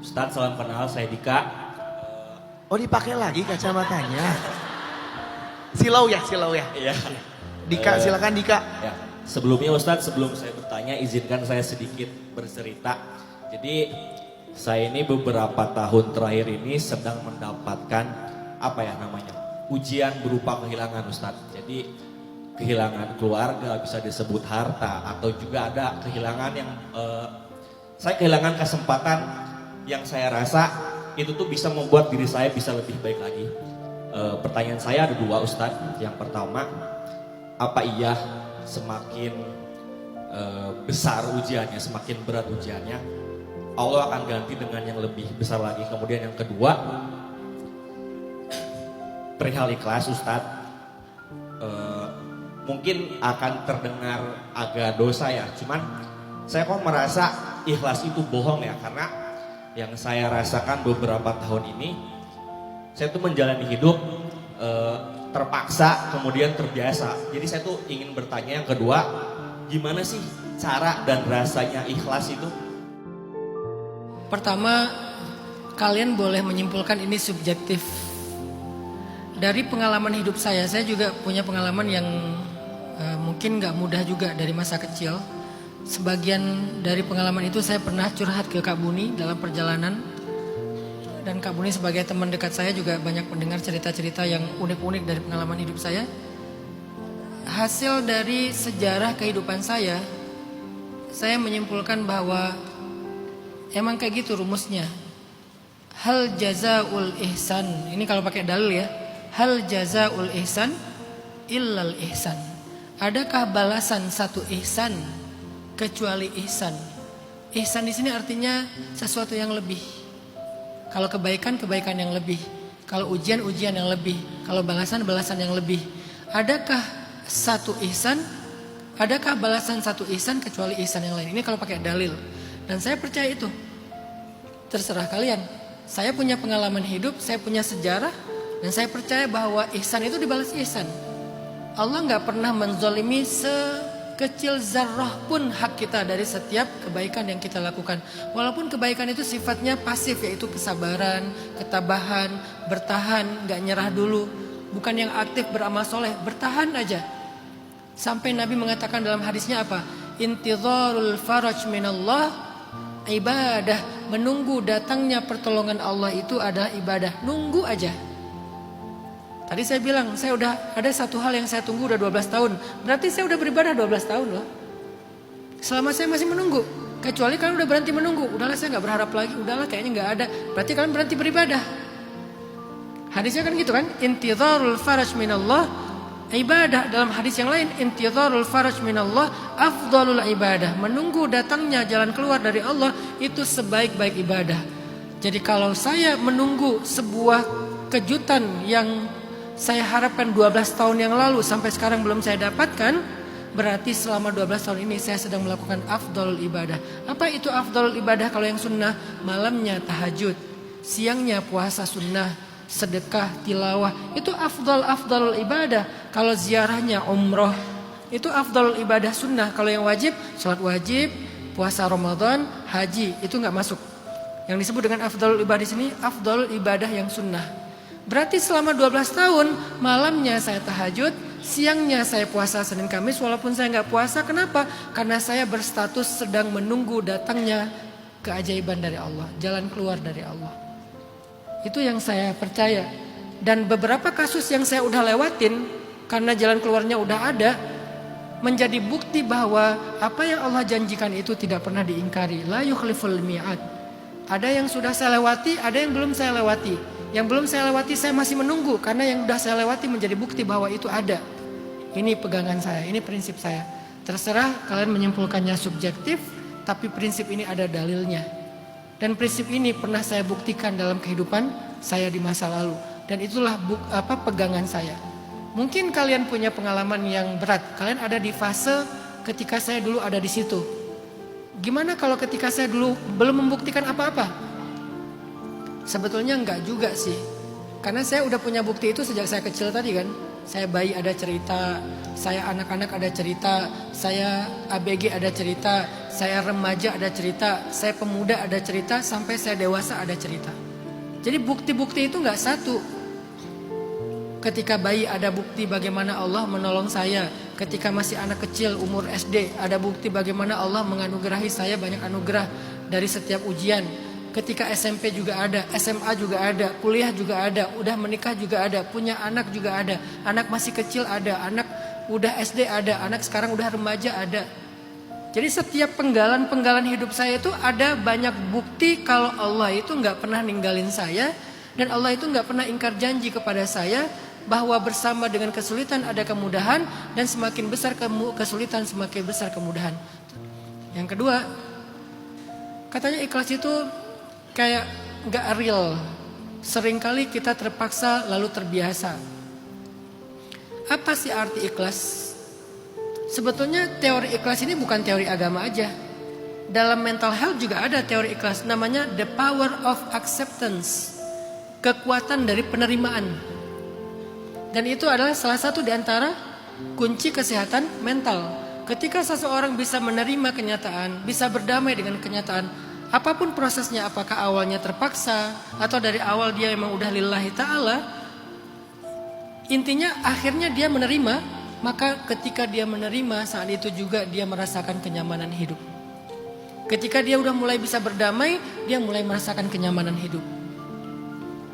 Ustadz, salam kenal, saya Dika. Oh, dipakai lagi kacamatanya. Silau ya. Iya. Dika, silakan Dika. Ya, sebelumnya Ustadz, sebelum saya bertanya, izinkan saya sedikit bercerita. Jadi, saya ini beberapa tahun terakhir ini sedang mendapatkan ujian berupa kehilangan Ustadz. Jadi, kehilangan keluarga, bisa disebut harta, atau juga ada kehilangan yang saya kehilangan kesempatan yang saya rasa itu tuh bisa membuat diri saya bisa lebih baik lagi. Pertanyaan saya ada dua Ustadz. Yang pertama, apa iya semakin besar ujiannya, semakin berat ujiannya, Allah akan ganti dengan yang lebih besar lagi. Kemudian yang kedua, perihal ikhlas Ustadz, mungkin akan terdengar agak dosa ya, cuman saya kok merasa ikhlas itu bohong ya, karena yang saya rasakan beberapa tahun ini, saya tuh menjalani hidup terpaksa kemudian terbiasa. Jadi saya tuh ingin bertanya yang kedua, gimana sih cara dan rasanya ikhlas itu? Pertama, kalian boleh menyimpulkan ini subjektif. Dari pengalaman hidup saya juga punya pengalaman yang mungkin gak mudah juga dari masa kecil. Sebagian dari pengalaman itu saya pernah curhat ke Kak Buni dalam perjalanan. Dan Kak Buni sebagai teman dekat saya juga banyak mendengar cerita-cerita yang unik-unik dari pengalaman hidup saya. Hasil dari sejarah kehidupan saya menyimpulkan bahwa emang kayak gitu rumusnya. Hal jazaul ihsan, ini kalau pakai dalil ya. Hal jazaul ihsan illal ihsan. Adakah balasan satu ihsan kecuali ihsan? Ihsan di sini artinya sesuatu yang lebih. Kalau kebaikan yang lebih. Kalau ujian yang lebih. Kalau balasan yang lebih. Adakah satu ihsan? Adakah balasan satu ihsan kecuali ihsan yang lain? Ini kalau pakai dalil. Dan saya percaya itu. Terserah kalian. Saya punya pengalaman hidup, saya punya sejarah, dan saya percaya bahwa ihsan itu dibalas ihsan. Allah gak pernah menzolimi sekecil zarrah pun hak kita dari setiap kebaikan yang kita lakukan. Walaupun kebaikan itu sifatnya pasif, yaitu kesabaran, ketabahan, bertahan, gak nyerah dulu. Bukan yang aktif beramal soleh, bertahan aja. Sampai Nabi mengatakan dalam hadisnya apa? Intidharul faraj minallah ibadah. Menunggu datangnya pertolongan Allah itu adalah ibadah. Nunggu aja. Tadi saya bilang, saya udah ada satu hal yang saya tunggu udah 12 tahun. Berarti saya udah beribadah 12 tahun loh. Selama saya masih menunggu. Kecuali kalian udah berhenti menunggu. Udahlah, saya gak berharap lagi. Udahlah, kayaknya gak ada. Berarti kalian berhenti beribadah. Hadisnya kan gitu kan. Intidharul faraj minallah ibadah. Dalam hadis yang lain, intidharul faraj minallah afdalul ibadah. Menunggu datangnya jalan keluar dari Allah itu sebaik-baik ibadah. Jadi kalau saya menunggu sebuah kejutan yang saya harapkan 12 tahun yang lalu sampai sekarang belum saya dapatkan, berarti selama 12 tahun ini saya sedang melakukan afdalul ibadah. Apa itu afdalul ibadah? Kalau yang sunnah, malamnya tahajud, siangnya puasa sunnah, sedekah, tilawah, itu afdalul ibadah. Kalau ziarahnya umroh, itu afdalul ibadah sunnah. Kalau yang wajib, sholat wajib, puasa Ramadan, haji, itu gak masuk. Yang disebut dengan afdalul ibadah di sini, afdalul ibadah yang sunnah. Berarti selama 12 tahun, malamnya saya tahajud, siangnya saya puasa Senin Kamis, walaupun saya gak puasa. Kenapa? Karena saya berstatus sedang menunggu datangnya keajaiban dari Allah, jalan keluar dari Allah. Itu yang saya percaya. Dan beberapa kasus yang saya udah lewatin, karena jalan keluarnya udah ada, menjadi bukti bahwa apa yang Allah janjikan itu tidak pernah diingkari. La yukhliful mi'ad. Ada yang sudah saya lewati, ada yang belum saya lewati. Yang belum saya lewati saya masih menunggu, karena yang sudah saya lewati menjadi bukti bahwa itu ada. Ini pegangan saya, ini prinsip saya. Terserah kalian menyimpulkannya subjektif, tapi prinsip ini ada dalilnya. Dan prinsip ini pernah saya buktikan dalam kehidupan saya di masa lalu. Dan itulah pegangan saya. Mungkin kalian punya pengalaman yang berat. Kalian ada di fase ketika saya dulu ada di situ. Gimana kalau ketika saya dulu belum membuktikan apa-apa? Sebetulnya enggak juga sih. Karena saya udah punya bukti itu sejak saya kecil tadi kan. Saya bayi ada cerita, saya anak-anak ada cerita, saya ABG ada cerita. saya remaja ada cerita, saya pemuda ada cerita, sampai saya dewasa ada cerita. Jadi bukti-bukti itu nggak satu. Ketika bayi ada bukti bagaimana Allah menolong saya. Ketika masih anak kecil umur SD ada bukti bagaimana Allah menganugerahi saya banyak anugerah dari setiap ujian. Ketika SMP juga ada, SMA juga ada, kuliah juga ada, udah menikah juga ada, punya anak juga ada, anak masih kecil ada, anak udah SD ada, anak sekarang udah remaja ada. Jadi setiap penggalan-penggalan hidup saya itu ada banyak bukti kalau Allah itu nggak pernah ninggalin saya dan Allah itu nggak pernah ingkar janji kepada saya bahwa bersama dengan kesulitan ada kemudahan dan semakin besar kesulitan semakin besar kemudahan. Yang kedua, katanya ikhlas itu kayak nggak real. Seringkali kita terpaksa lalu terbiasa. Apa sih arti ikhlas? Sebetulnya teori ikhlas ini bukan teori agama aja. Dalam mental health juga ada teori ikhlas. Namanya the power of acceptance. Kekuatan dari penerimaan. Dan itu adalah salah satu di antara kunci kesehatan mental. Ketika seseorang bisa menerima kenyataan, bisa berdamai dengan kenyataan, apapun prosesnya, apakah awalnya terpaksa atau dari awal dia memang udah lillahi ta'ala, intinya akhirnya dia menerima. Maka ketika dia menerima, saat itu juga dia merasakan kenyamanan hidup. Ketika dia udah mulai bisa berdamai, dia mulai merasakan kenyamanan hidup.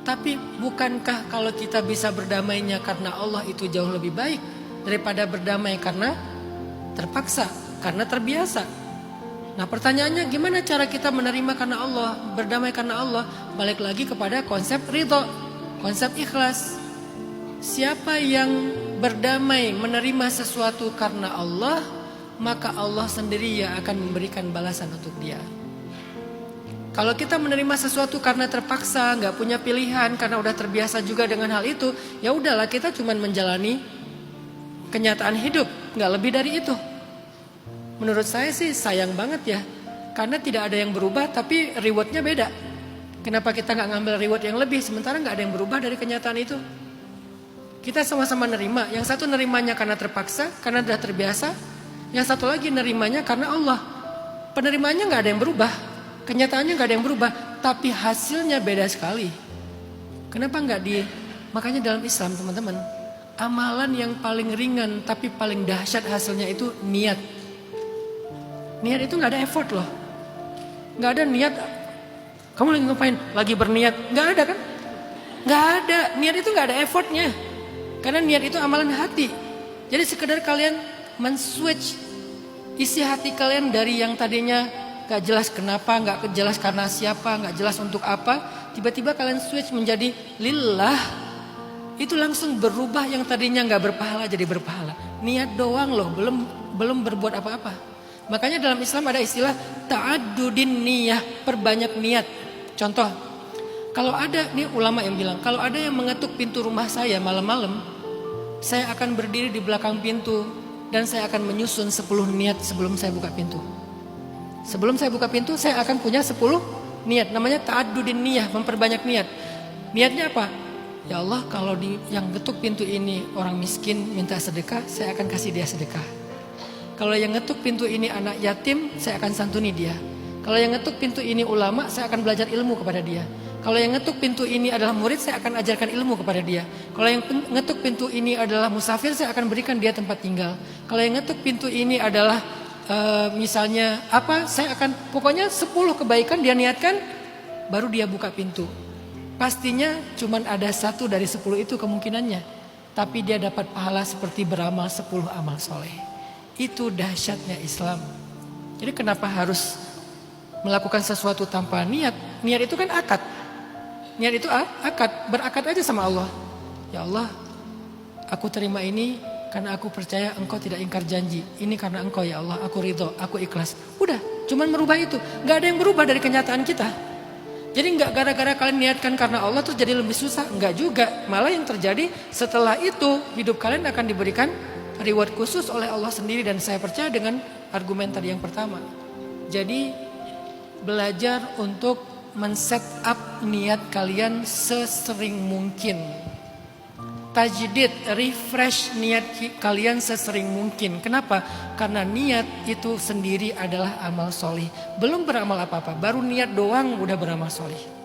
Tapi bukankah kalau kita bisa berdamainya karena Allah itu jauh lebih baik daripada berdamai karena terpaksa, karena terbiasa? Nah pertanyaannya, gimana cara kita menerima karena Allah, berdamai karena Allah? Balik lagi kepada konsep ridho, konsep ikhlas. Siapa yang berdamai menerima sesuatu karena Allah, maka Allah sendiri yang akan memberikan balasan untuk dia. Kalau kita menerima sesuatu karena terpaksa, nggak punya pilihan, karena udah terbiasa juga dengan hal itu, ya udahlah, kita cuma menjalani kenyataan hidup, nggak lebih dari itu. Menurut saya sih sayang banget ya, karena tidak ada yang berubah tapi rewardnya beda. Kenapa kita nggak ngambil reward yang lebih, sementara nggak ada yang berubah dari kenyataan itu? Kita sama-sama nerima, yang satu nerimanya karena terpaksa, karena udah terbiasa, yang satu lagi nerimanya karena Allah. Penerimaannya nggak ada yang berubah, kenyataannya nggak ada yang berubah, tapi hasilnya beda sekali. Kenapa nggak makanya dalam Islam teman-teman, amalan yang paling ringan tapi paling dahsyat hasilnya itu niat. Niat itu nggak ada effort loh, nggak ada niat. Kamu lagi ngapain? Lagi berniat? Nggak ada kan? Nggak ada. Niat itu nggak ada effortnya, karena niat itu amalan hati. Jadi sekedar kalian men-switch isi hati kalian dari yang tadinya gak jelas kenapa, gak jelas karena siapa, gak jelas untuk apa, tiba-tiba kalian switch menjadi lillah. Itu langsung berubah yang tadinya gak berpahala jadi berpahala. Niat doang loh, belum berbuat apa-apa. Makanya dalam Islam ada istilah ta'addudin niyah, perbanyak niat. Contoh, kalau ada, nih ulama yang bilang, kalau ada yang mengetuk pintu rumah saya malam-malam, saya akan berdiri di belakang pintu dan saya akan menyusun 10 niat sebelum saya buka pintu. Sebelum saya buka pintu, saya akan punya 10 niat. Namanya ta'addudin niyah, memperbanyak niat. Niatnya apa? Ya Allah, kalau yang ketuk pintu ini orang miskin minta sedekah, saya akan kasih dia sedekah. Kalau yang ngetuk pintu ini anak yatim, saya akan santuni dia. Kalau yang ngetuk pintu ini ulama, saya akan belajar ilmu kepada dia. Kalau yang ngetuk pintu ini adalah murid, saya akan ajarkan ilmu kepada dia. Kalau yang ngetuk pintu ini adalah musafir, saya akan berikan dia tempat tinggal. Kalau yang ngetuk pintu ini adalah misalnya apa, saya akan, pokoknya 10 kebaikan dia niatkan, baru dia buka pintu. Pastinya cuman ada 1 dari 10 itu kemungkinannya, tapi dia dapat pahala seperti beramal 10 amal soleh. Itu dahsyatnya Islam. Jadi kenapa harus melakukan sesuatu tanpa niat? Niat itu kan akad. Niat itu akad, berakad aja sama Allah. Ya Allah, aku terima ini karena aku percaya Engkau tidak ingkar janji. Ini karena Engkau ya Allah, aku ridho, aku ikhlas. Udah, cuman merubah itu. Gak ada yang berubah dari kenyataan kita. Jadi gak gara-gara kalian niatkan karena Allah terus jadi lebih susah. Enggak juga, malah yang terjadi setelah itu hidup kalian akan diberikan reward khusus oleh Allah sendiri. Dan saya percaya dengan argumen tadi yang pertama. Jadi belajar untuk men-set up niat kalian sesering mungkin. tajdid, refresh niat kalian sesering mungkin. Kenapa? Karena niat itu sendiri adalah amal solih. Belum beramal apa-apa, baru niat doang udah beramal solih.